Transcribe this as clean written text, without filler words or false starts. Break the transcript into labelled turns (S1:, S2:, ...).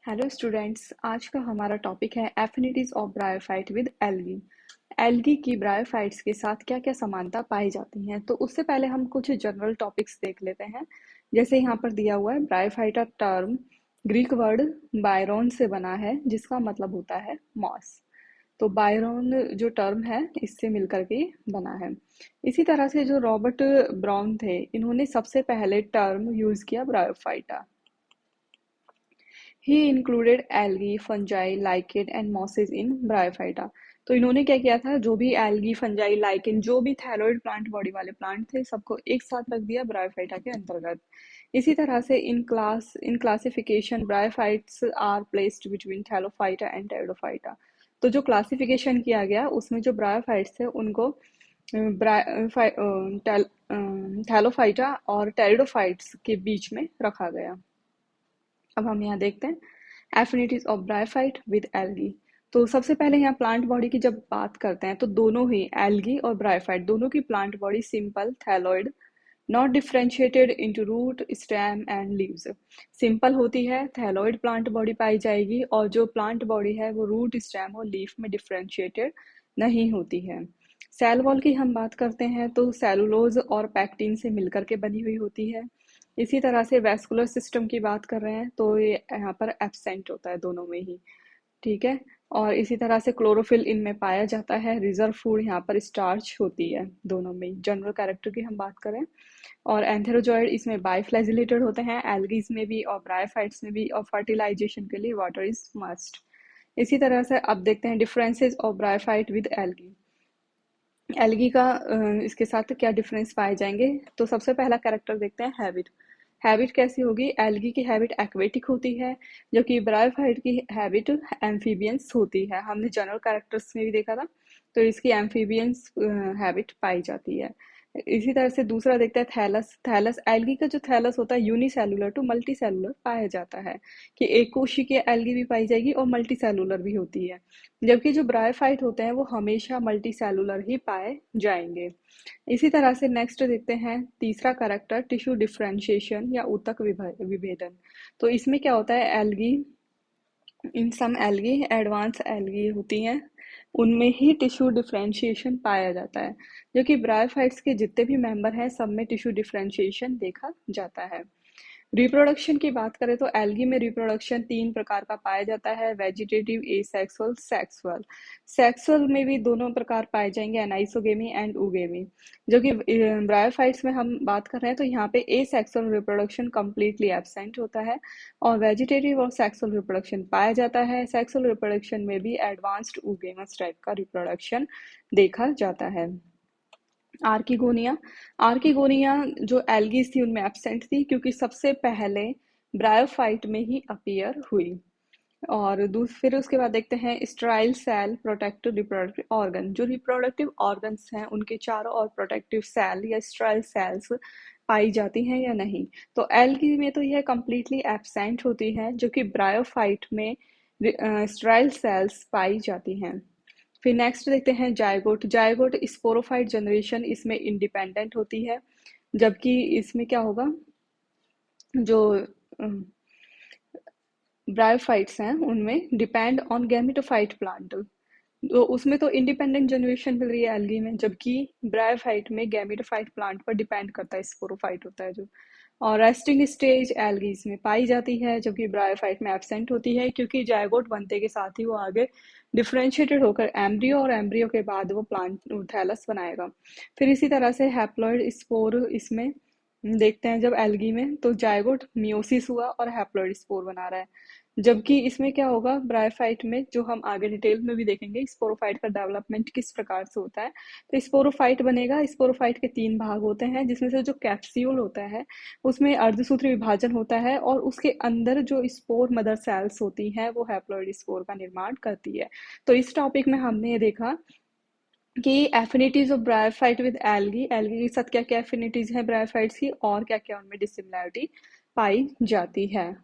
S1: Hello students, आज का हमारा टॉपिक है affinities of bryophyte with algae. Algae की ब्रायोफाइट्स के साथ क्या क्या समानता पाई जाती हैं। तो उससे पहले हम कुछ जनरल टॉपिक्स देख लेते हैं। जैसे यहाँ पर दिया हुआ है, bryophyta term Greek word Byron से बना है, जिसका मतलब होता है मॉस। तो बायरोन जो टर्म है, इससे मिलकर के बना है। इसी तरह से जो रॉबर्ट ब्राउन थे, इन्होंने सबसे पहले टर्म यूज किया bryophyta. He included algae, fungi, lichen and mosses in bryophyta. तो इन्होंने क्या किया था, जो भी एल्गी, फंजाई, लाइकेन, जो भी थैलोइड प्लांट बॉडी वाले प्लांट थे, सबको एक साथ रख दिया ब्रायोफाइटा के अंतर्गत। इसी तरह से in classification bryophytes are placed between thallophyta and pteridophyta. तो जो क्लासिफिकेशन किया गया, उसमें जो ब्रायोफाइट्स थे, उनको थैलोफाइटा और टेरिडोफाइट्स के बीच में रखा गया। अब हम यहाँ देखते हैं affinities of bryophyte with algae. तो सबसे पहले यहाँ प्लांट बॉडी की जब बात करते हैं, तो दोनों ही एल्गी और ब्रायोफाइट दोनों की plant body simple thalloid, not differentiated into root, stem and leaves. Simple होती है, थैलोइड प्लांट बॉडी पाई जाएगी, और जो प्लांट बॉडी है वो रूट, स्टेम और लीफ में डिफरेंशिएटेड नहीं होती है। सेल वॉल की हम बात करते हैं, तो सेलुलोज और पैक्टिन से मिलकर के बनी हुई होती है। इसी तरह से वैस्कुलर सिस्टम की बात कर रहे हैं, तो ये यहाँ पर एब्सेंट होता है दोनों में ही। ठीक है। और इसी तरह से क्लोरोफिल इनमें पाया जाता है। रिजर्व फूड यहाँ पर स्टार्च होती है दोनों में। जनरल कैरेक्टर की हम बात करें, और एंथेरोजॉइड इसमें बाइफ्लैजिलेटेड होते हैं, एल्गीज में भी और ब्रायोफाइट्स में भी, और फर्टिलाइजेशन के लिए वाटर इज मस्ट। इसी तरह से अब देखते हैं differences of bryophyte with algae. Algae का इसके साथ क्या डिफरेंस पाए जाएंगे। तो सबसे पहला कैरेक्टर देखते हैं, हैबिट। हैबिट कैसी होगी, एल्गी की हैबिट एक्वेटिक होती है, जबकि ब्रायोफाइट की हैबिट एम्फीबियंस होती है। हमने जनरल कैरेक्टर्स में भी देखा था, तो इसकी एम्फीबियंस हैबिट पाई जाती है। इसी तरह से दूसरा देखते हैं थैलस। थैलस, एल्गी का जो थैलस होता है, यूनिसेलुलर टू मल्टी सेलुलर पाया जाता है, कि एक कोशिकीय एल्गी भी पाई जाएगी और मल्टी सेलुलर भी होती है। जबकि जो ब्रायोफाइट होते हैं, वो हमेशा मल्टी सेलुलर ही पाए जाएंगे। इसी तरह से नेक्स्ट देखते हैं तीसरा करैक्टर, टिश्यू डिफरेंशिएशन या ऊतक विभेदन। तो इसमें क्या होता है, एल्गी, इन सम एल्गी, एडवांस एल्गी होती हैं, उनमें ही टिश्यू डिफरेंशिएशन पाया जाता है। जो कि ब्रायोफाइट्स के जितने भी मेंबर हैं, सब में टिश्यू डिफरेंशिएशन देखा जाता है। रिप्रोडक्शन की बात करें, तो एल्गी में रिप्रोडक्शन तीन प्रकार का पाया जाता है, वेजिटेटिव, एसेक्सुअल, सेक्सुअल। सेक्सुअल में भी दोनों प्रकार पाए जाएंगे, एनाइसोगेमी एंड उगेमी। जो कि ब्रायोफाइट्स में हम बात कर रहे हैं, तो यहाँ पे एसेक्सुअल रिप्रोडक्शन कम्प्लीटली एब्सेंट होता है, और वेजिटेटिव और सेक्सुअल रिप्रोडक्शन पाया जाता है। सेक्सुअल रिप्रोडक्शन में भी एडवांस्ड उगेमस टाइप का रिप्रोडक्शन देखा जाता है। आर्किगोनिया, आर्किगोनिया जो एल्गीज थी, उनमें एब्सेंट थी, क्योंकि सबसे पहले ब्रायोफाइट में ही अपीयर हुई। और फिर उसके बाद देखते हैं sterile cell protective reproductive organ. जो रिप्रोडक्टिव ऑर्गन्स हैं, उनके चारों ओर प्रोटेक्टिव सेल या स्टेराइल सेल्स पाई जाती हैं या नहीं। तो एल्गी में तो यह कंप्लीटली एब्सेंट होती है, जो कि ब्रायोफाइट में स्टेराइल सेल्स पाई जाती हैं। फिर नेक्स्ट देखते हैं जायगोट। जायगोट स्पोरोफाइट जनरेशन इसमें इंडिपेंडेंट होती है, जबकि इसमें क्या होगा, जो ब्रायोफाइट्स हैं, उनमें डिपेंड ऑन गैमेटोफाइट प्लांट। तो उसमें तो इंडिपेंडेंट जनरेशन मिल रही है एल्गी में, जबकि ब्रायोफाइट में गैमेटोफाइट प्लांट पर डिपेंड करता है, स्पोरोफाइट होता है जो। और रेस्टिंग स्टेज एल्गीज में पाई जाती है, जबकि ब्रायोफाइट में एब्सेंट होती है, क्योंकि जायगोट बनते के साथ ही वो आगे डिफरेंशिएटेड होकर एम्ब्रियो, और एम्ब्रियो के बाद वो प्लांट थैलस बनाएगा। फिर इसी तरह से हैप्लॉइड स्पोर इसमें देखते हैं, जब एल्गी में तो जायगोट मियोसिस हुआ और हैप्लॉइड स्पोर बना रहा है। जबकि इसमें क्या होगा, ब्रायोफाइट में, जो हम आगे डिटेल में भी देखेंगे स्पोरोफाइट का डेवलपमेंट किस प्रकार से होता है। तो स्पोरोफाइट बनेगा। स्पोरोफाइट के तीन भाग होते हैं, जिसमें से जो कैप्स्यूल होता है, उसमें अर्धसूत्री विभाजन होता है, और उसके अंदर जो स्पोर मदर सेल्स होती हैं, वो हैप्लॉइड स्पोर का निर्माण करती है। तो इस टॉपिक में हमने ये देखा कि affinities of bryophyte with algae, algae के साथ क्या क्या एफिनिटीज हैं ब्रायोफाइट्स की, और क्या क्या उनमें डिसिमिलैरिटी पाई जाती है।